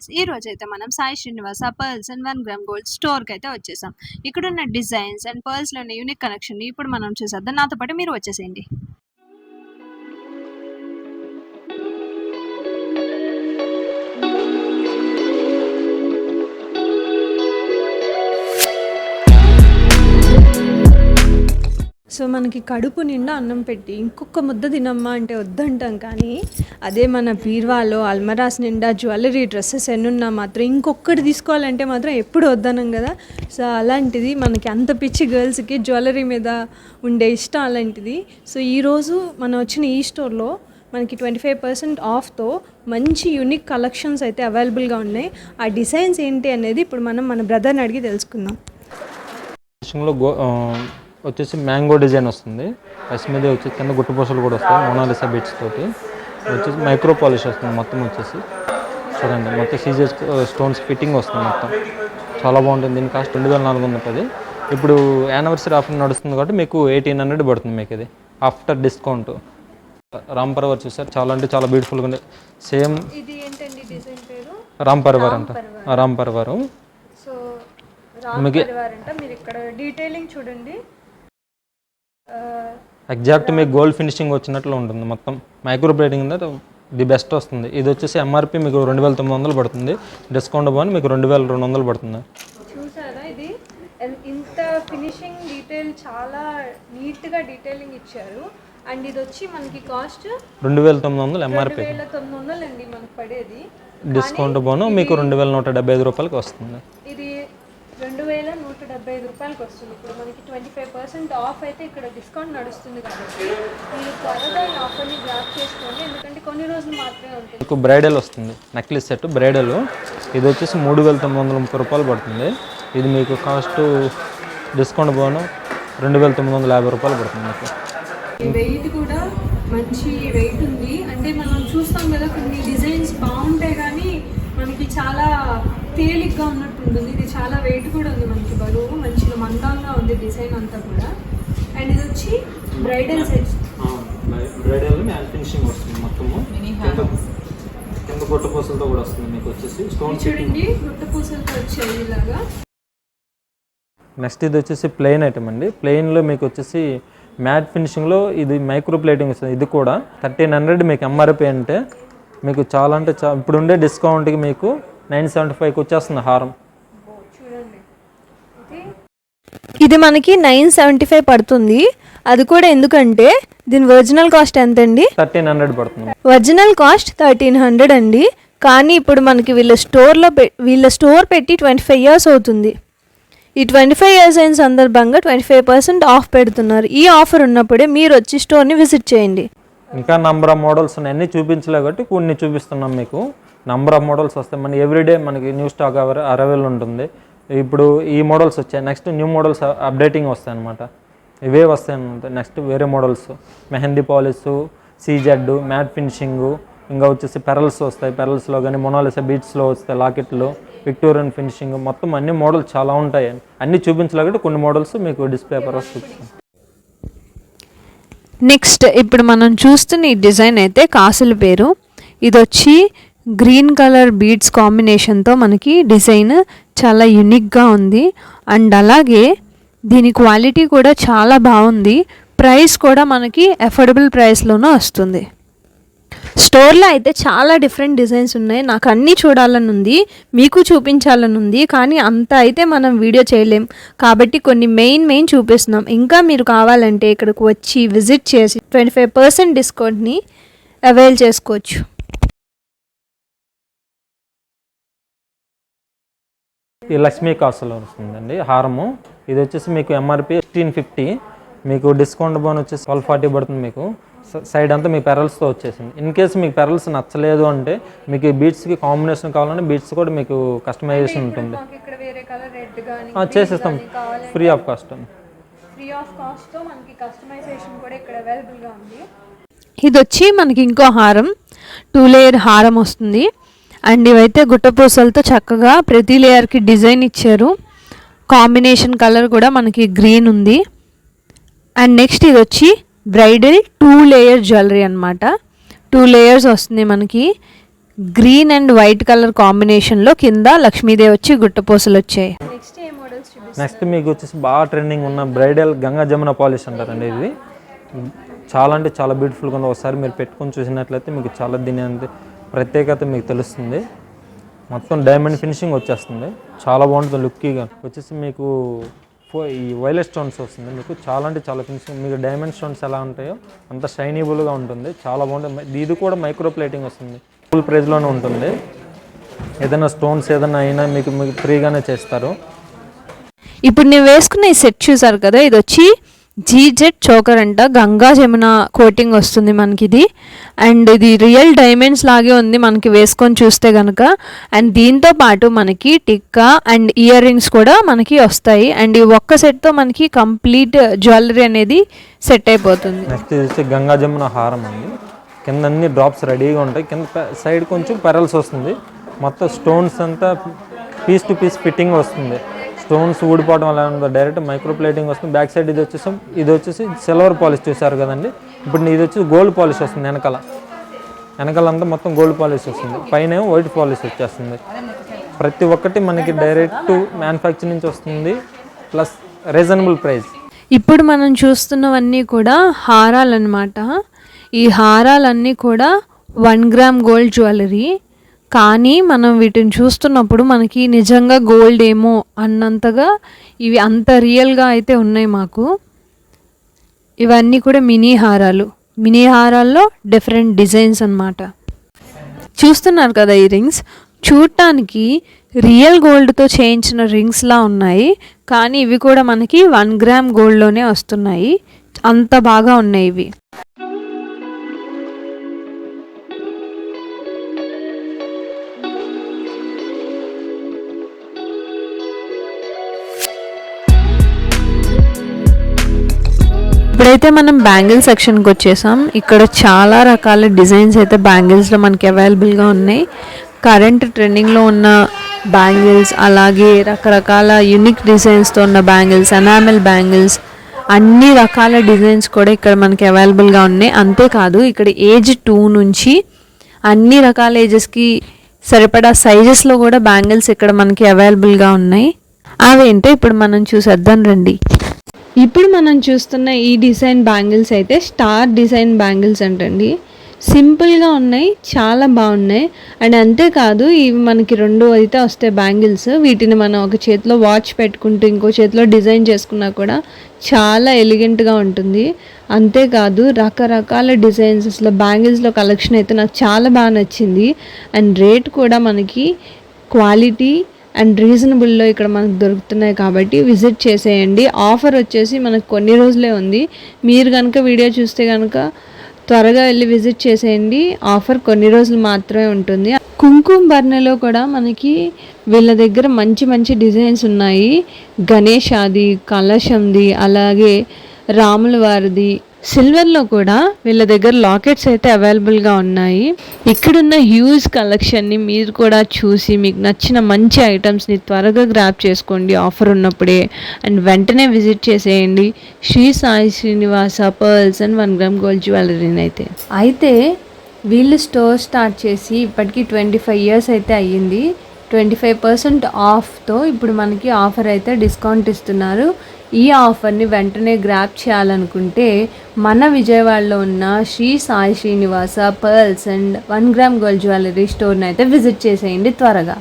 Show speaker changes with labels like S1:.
S1: Viewers, ఈ రోజైతే మనం Sai Srinivasa pearls and 1 gram gold స్టోర్కి అయితే వచ్చేసాం. ఇక్కడున్న డిజైన్స్ అండ్ పర్ల్స్లోని యూనిక్ కలెక్షన్ ఇప్పుడు మనం చూసేద్దాం. నాతో పాటు మీరు వచ్చేసేయండి. సో మనకి కడుపు నిండా అన్నం పెట్టి ఇంకొక ముద్ద తినమ్మా అంటే వద్దంటాం, కానీ అదే మన బీర్వాలో అల్మరాస్ నిండా జ్యువెలరీ డ్రెస్సెస్ ఎన్నున్నా మాత్రం ఇంకొకటి తీసుకోవాలంటే మాత్రం ఎప్పుడు వద్దనం కదా. సో అలాంటిది మనకి అంత పిచ్చి గర్ల్స్కి జ్యువెలరీ మీద ఉండే ఇష్టం అలాంటిది. సో ఈరోజు మనం వచ్చిన ఈ స్టోర్లో మనకి 25% ఆఫ్తో మంచి యూనిక్ కలెక్షన్స్ అయితే అవైలబుల్గా ఉన్నాయి. ఆ డిజైన్స్ ఏంటి అనేది ఇప్పుడు మనం మన బ్రదర్ని అడిగి తెలుసుకుందాం.
S2: వచ్చేసి మ్యాంగో డిజైన్ వస్తుంది. ఎస్ మీద వచ్చి కింద గుట్టుపూసలు కూడా వస్తాయి మోనాలిసా బీట్స్ తోటి. వచ్చేసి మైక్రో పాలిష్ వస్తుంది మొత్తం. వచ్చేసి చూడండి మొత్తం సీజర్ స్టోన్స్ ఫిట్టింగ్ వస్తుంది మొత్తం. చాలా బాగుంటుంది. దీని కాస్ట్ 2410. ఇప్పుడు యానివర్సరీ ఆఫర్ నడుస్తుంది కాబట్టి మీకు 1800 పడుతుంది మీకు. ఇది ఆఫ్టర్ డిస్కౌంట్. రాంపర్వర్ చూసారు, చాలా అంటే చాలా బ్యూటిఫుల్గా ఉంది. సేమ్ రాంపర్వర్ అంట. రాంపర్వర్ మీకు
S1: ఇక్కడ డీటెయిలింగ్ చూడండి.
S2: ఎగ్జాక్ట్ మీకు గోల్డ్ ఫినిషింగ్ వచ్చినట్లు ఉంటుంది మొత్తం. మైక్రో బ్లేడింగ్ ది బెస్ట్ వస్తుంది. ఇది వచ్చేసి ఎంఆర్పి మీకు 2900 పడుతుంది. డిస్కౌంట్ పోని మీకు 2200 పడుతుంది.
S1: చూసారా, ఇది ఇంత ఫినిషింగ్ డీటెయిల్ చాలా నీట్గా డీటెయిలింగ్ ఇచ్చారు. అండ్ ఇది వచ్చి మనకి కాస్ట్
S2: 2900 ఎంఆర్పి.
S1: 2900 అండి మనకు పడేది.
S2: డిస్కౌంట్ పోను మీకు 2175 రూపాయలకి వస్తుంది.
S1: ఇది 2175 రూపాయలకి వస్తుంది. ఇప్పుడు మనకి 25% ఆఫ్ అయితే ఇక్కడ డిస్కౌంట్ నడుస్తుంది కాబట్టి మీరు త్వరగా ఈ ఆఫర్ని గ్రాప్ చేసుకోండి, ఎందుకంటే కొన్ని రోజులు మాత్రమే ఉంటుంది.
S2: మీకు బ్రైడల్ వస్తుంది, నెక్లెస్ సెట్ బ్రైడల్. ఇది వచ్చేసి 3930 రూపాయలు పడుతుంది. ఇది మీకు కాస్ట్ డిస్కౌంట్ పోను 2950 రూపాయలు పడుతుంది మీకు.
S1: వెయిట్ కూడా మంచి వెయిట్ ఉంది. అంటే మనం చూస్తాం కదా కొన్ని డిజైన్స్ బాగుంటాయి కానీ మనకి చాలా తేలిగ్గా ఉన్నట్టు ఉంటుంది. ఇది చాలా వెయిట్ కూడా ఉంది, మనకి బరువు మంచిగా మందంగా ఉంది డిజైన్ అంతా కూడా. అండ్ ఇది వచ్చి bridal set.
S2: Bridal matte finishing వస్తుంది మొత్తము. కింద గుట్టపూసలతో కూడా వస్తుంది మీకు. వచ్చేసి స్టోన్
S1: చూడండి గుట్టపూసలతో వచ్చాయి ఇలాగా.
S2: నెక్స్ట్ ఇది వచ్చేసి ప్లెయిన్ ఐటమ్ అండి. ప్లెయిన్లో మీకు వచ్చేసి మ్యాట్ ఫినిషింగ్లో ఇది మైక్రో ప్లేటింగ్ వస్తుంది. ఇది కూడా 1300 మీకు ఎంఆర్పి. అంటే మీకు చాలా అంటే ఇప్పుడు ఉండే డిస్కౌంట్కి మీకు 975కి వచ్చేస్తుంది హారం.
S1: ఇది మనకి 975 పడుతుంది. అది కూడా ఎందుకంటే దీని ఒరిజినల్ కాస్ట్ ఎంత అండి?
S2: 1300 పడుతుంది.
S1: ఒరిజినల్ కాస్ట్ 1300 అండి. కానీ ఇప్పుడు మనకి వీళ్ళ స్టోర్ పెట్టి 25 ఇయర్స్ అవుతుంది. ఈ 25 ఇయర్స్ అయిన సందర్భంగా 25% ఆఫ్ పెడుతున్నారు. ఈ ఆఫర్ ఉన్నప్పుడే మీరు వచ్చి స్టోర్ని విజిట్ చేయండి.
S2: ఇంకా నంబర్ ఆఫ్ మోడల్స్ ఉన్నాయి, అన్నీ చూపించలే కాబట్టి కొన్ని చూపిస్తున్నాం మీకు. నంబర్ ఆఫ్ మోడల్స్ వస్తాయి. మన ఎవ్రీడే మనకి న్యూ స్టాక్ అవైలబుల్ ఉంటుంది. ఇప్పుడు ఈ మోడల్స్ వచ్చాయి, నెక్స్ట్ న్యూ మోడల్స్ అప్డేటింగ్ వస్తాయి అనమాట. ఇవే వస్తాయి అనమాట. నెక్స్ట్ వేరే models mehndi polish, CZ, matte finishing, ఇంకా వచ్చేసి పెరల్స్ వస్తాయి. పెరల్స్లో కానీ మొనాలిసా బీట్స్లో వస్తాయి, లాకెట్లు, విక్టోరియన్ ఫినిషింగ్, మొత్తం అన్ని మోడల్స్ చాలా ఉంటాయి. అన్నీ చూపించలేకపోతే కొన్ని మోడల్స్ మీకు డిస్ప్లే పర్పస్ చూపిస్తాం.
S1: నెక్స్ట్ ఇప్పుడు మనం చూస్తున్న ఈ డిజైన్ అయితే కాసుల పేరు. ఇది వచ్చి గ్రీన్ కలర్ బీడ్స్ కాంబినేషన్తో మనకి డిజైన్ చాలా యూనిక్గా ఉంది. అండ్ అలాగే దీని క్వాలిటీ కూడా చాలా బాగుంది. ప్రైస్ కూడా మనకి అఫోర్డబుల్ ప్రైస్లోనూ వస్తుంది. స్టోర్లో అయితే చాలా డిఫరెంట్ డిజైన్స్ ఉన్నాయి. నాకు అన్నీ చూడాలని ఉంది, మీకు చూపించాలని ఉంది, కానీ అంత అయితే మనం వీడియో చేయలేం కాబట్టి కొన్ని మెయిన్ చూపిస్తున్నాం. ఇంకా మీరు కావాలంటే ఇక్కడికి వచ్చి విజిట్ చేసి 25% డిస్కౌంట్ని అవైల్ చేసుకోవచ్చు.
S2: ఈ లక్ష్మీ కాసులో వస్తుందండి హారము. ఇది వచ్చేసి మీకు ఎంఆర్పి 1650, మీకు డిస్కౌంట్ బోన్ వచ్చేసి 1240 పడుతుంది. మీకు సైడ్ అంతా మీ పెరల్స్తో వచ్చేసింది. ఇన్ కేస్ మీకు పెరల్స్ నచ్చలేదు అంటే మీకు ఈ బీట్స్కి కాంబినేషన్ కావాలంటే బీట్స్ కూడా మీకు కస్టమైజేషన్ ఉంటుంది. చేసేస్తాం ఫ్రీ ఆఫ్ కాస్ట్.
S1: ఇది వచ్చి మనకి ఇంకో హారం, 2 లేయర్ హారం వస్తుంది. అండ్ ఇవైతే గుట్టపూసలతో చక్కగా ప్రతి లేయర్కి డిజైన్ ఇచ్చారు. కాంబినేషన్ కలర్ కూడా మనకి గ్రీన్ ఉంది. అండ్ నెక్స్ట్ ఇది వచ్చి బ్రైడల్ 2 లేయర్ జ్యువెలరీ అనమాట. 2 లేయర్స్ వస్తుంది మనకి. గ్రీన్ అండ్ వైట్ కలర్ కాంబినేషన్లో కింద లక్ష్మీదేవి వచ్చి గుట్టపూసలు వచ్చాయి.
S2: నెక్స్ట్ మీకు వచ్చేసి బాగా ట్రెండింగ్ ఉన్న బ్రైడల్ గంగా జమున పాలిష్ అంటారండి. ఇది చాలా అంటే చాలా బ్యూటిఫుల్గా ఉంది. ఒకసారి మీరు పెట్టుకొని చూసినట్లయితే మీకు చాలా దీని అంటే ప్రత్యేకత మీకు తెలుస్తుంది. మొత్తం డైమండ్ ఫినిషింగ్ వచ్చేస్తుంది, చాలా బాగుంటుంది లుక్కీగా. వచ్చేసి మీకు ఈ వైలెట్ స్టోన్స్ వస్తుంది, మీకు చాలా అంటే చాలా ఫినిషింగ్. మీకు డైమండ్ స్టోన్స్ ఎలా ఉంటాయో అంత షైనీబుల్గా ఉంటుంది, చాలా బాగుంటుంది. ఇది కూడా మైక్రో ప్లేటింగ్ వస్తుంది, ఫుల్ ప్రైస్లోనే ఉంటుంది. ఏదైనా స్టోన్స్ ఏదైనా అయినా మీకు ఫ్రీగానే చేస్తారు.
S1: ఇప్పుడు నేను వేసుకున్న ఈ సెట్ చూసారు కదా, ఇది వచ్చి జీజెట్ చోకర్ అంట, గంగా జమున కోటింగ్ వస్తుంది మనకి ఇది. అండ్ ఇది రియల్ డైమండ్స్ లాగే ఉంది మనకి వేసుకొని చూస్తే కనుక. అండ్ దీంతో పాటు మనకి టిక్కా అండ్ ఇయర్ రింగ్స్ కూడా మనకి వస్తాయి. అండ్ ఈ ఒక్క సెట్తో మనకి కంప్లీట్ జ్యువెలరీ అనేది సెట్ అయిపోతుంది.
S2: నెక్స్ట్ వచ్చి గంగా జమున హారం అండి. కింద అన్ని డ్రాప్స్ రెడీగా ఉంటాయి, కింద సైడ్ కొంచెం పెరల్స్ వస్తుంది. మొత్తం స్టోన్స్ అంతా పీస్ టు పీస్ ఫిట్టింగ్ వస్తుంది. స్టోన్స్ ఊడిపోవడం వల్ల ఉందో డైరెక్ట్ మైక్రో ప్లేటింగ్ వస్తుంది. బ్యాక్ సైడ్ ఇది వచ్చేసి సిల్వర్ పాలిష్ చూసారు కదండి. ఇప్పుడు ఇది వచ్చి గోల్డ్ పాలిష్ వస్తుంది. వెనకాలంతా మొత్తం గోల్డ్ పాలిష్ వస్తుంది, పైన వైట్ పాలిష్ వచ్చేస్తుంది. ప్రతి ఒక్కటి మనకి డైరెక్ట్ మ్యానుఫ్యాక్చర్ నుంచి వస్తుంది, ప్లస్ రీజనబుల్ ప్రైస్.
S1: ఇప్పుడు మనం చూస్తున్నవన్నీ కూడా హారాలన్నమాట. ఈ హారాలన్నీ కూడా 1 గ్రామ్ గోల్డ్ జ్యువెలరీ. కానీ మనం వీటిని చూస్తున్నప్పుడు మనకి నిజంగా గోల్డ్ ఏమో అన్నంతగా ఇవి అంత రియల్గా అయితే ఉన్నాయి మాకు. ఇవన్నీ కూడా మినీ హారాల్లో డిఫరెంట్ డిజైన్స్ అన్నమాట. చూస్తున్నారు కదా ఈ రింగ్స్, చూడటానికి రియల్ గోల్డ్తో చేయించిన రింగ్స్లా ఉన్నాయి, కానీ ఇవి కూడా మనకి 1 గ్రామ్ గోల్డ్లోనే వస్తున్నాయి. అంత బాగా ఉన్నాయి ఇవి. ఇప్పుడైతే మనం బ్యాంగిల్ సెక్షన్కి వచ్చేసాం. ఇక్కడ చాలా రకాల డిజైన్స్ అయితే బ్యాంగిల్స్లో మనకి అవైలబుల్గా ఉన్నాయి. కరెంట్ ట్రెండింగ్లో ఉన్న బ్యాంగిల్స్, అలాగే రకరకాల యూనిక్ డిజైన్స్తో ఉన్న బ్యాంగిల్స్, ఎనామెల్ బ్యాంగిల్స్, అన్ని రకాల డిజైన్స్ కూడా ఇక్కడ మనకి అవైలబుల్గా ఉన్నాయి. అంతేకాదు ఇక్కడ ఏజ్ 2 నుంచి అన్ని రకాల ఏజెస్కి సరిపడా సైజెస్లో కూడా బ్యాంగిల్స్ ఇక్కడ మనకి అవైలబుల్గా ఉన్నాయి. అవేంటో ఇప్పుడు మనం చూసేద్దాం రండి. ఇప్పుడు మనం చూస్తున్న ఈ డిజైన్ బ్యాంగిల్స్ అయితే స్టార్ డిజైన్ బ్యాంగిల్స్ అంటండి. సింపుల్గా ఉన్నాయి, చాలా బాగున్నాయి. అండ్ అంతేకాదు ఇవి మనకి 2 అయితే వస్తాయి బ్యాంగిల్స్. వీటిని మనం ఒక చేతిలో వాచ్ పెట్టుకుంటూ ఇంకో చేతిలో డిజైన్ చేసుకున్నా కూడా చాలా ఎలిగెంట్గా ఉంటుంది. అంతేకాదు రకరకాల డిజైన్స్, అసలు బ్యాంగిల్స్లో కలెక్షన్ అయితే నాకు చాలా బాగా నచ్చింది. అండ్ రేట్ కూడా మనకి క్వాలిటీ అండ్ రీజనబుల్లో ఇక్కడ మనకు దొరుకుతున్నాయి కాబట్టి విజిట్ చేసేయండి. ఆఫర్ వచ్చేసి మనకు కొన్ని రోజులే ఉంది. మీరు కనుక వీడియో చూస్తే కనుక త్వరగా వెళ్ళి విజిట్ చేసేయండి. ఆఫర్ కొన్ని రోజులు మాత్రమే ఉంటుంది. కుంకుమ బర్నెలో కూడా మనకి వీళ్ళ దగ్గర మంచి మంచి డిజైన్స్ ఉన్నాయి. గణేశాది, కలశంది, అలాగే రాముల వారిది, సిల్వర్లో కూడా వీళ్ళ దగ్గర లాకెట్స్ అయితే అవైలబుల్గా ఉన్నాయి. ఇక్కడున్న హ్యూజ్ కలెక్షన్ని మీరు కూడా చూసి మీకు నచ్చిన మంచి ఐటమ్స్ని త్వరగా గ్రాప్ చేసుకోండి ఆఫర్ ఉన్నప్పుడే. అండ్ వెంటనే విజిట్ చేసేయండి Shri Sai Srinivasa pearls and 1 gram gold జ్యువెలరీని అయితే వీళ్ళు స్టోర్ స్టార్ట్ చేసి ఇప్పటికీ 25 ఇయర్స్ అయితే అయ్యింది. 25% ఆఫ్తో ఇప్పుడు మనకి ఆఫర్ అయితే డిస్కౌంట్ ఇస్తున్నారు. ఈ ఆఫర్ని వెంటనే గ్రాప్ చేయాలనుకుంటే మన విజయవాడలో ఉన్న Shri Sai Srinivasa pearls and 1 gram gold jewellery స్టోర్ని అయితే విజిట్ చేసేయండి త్వరగా.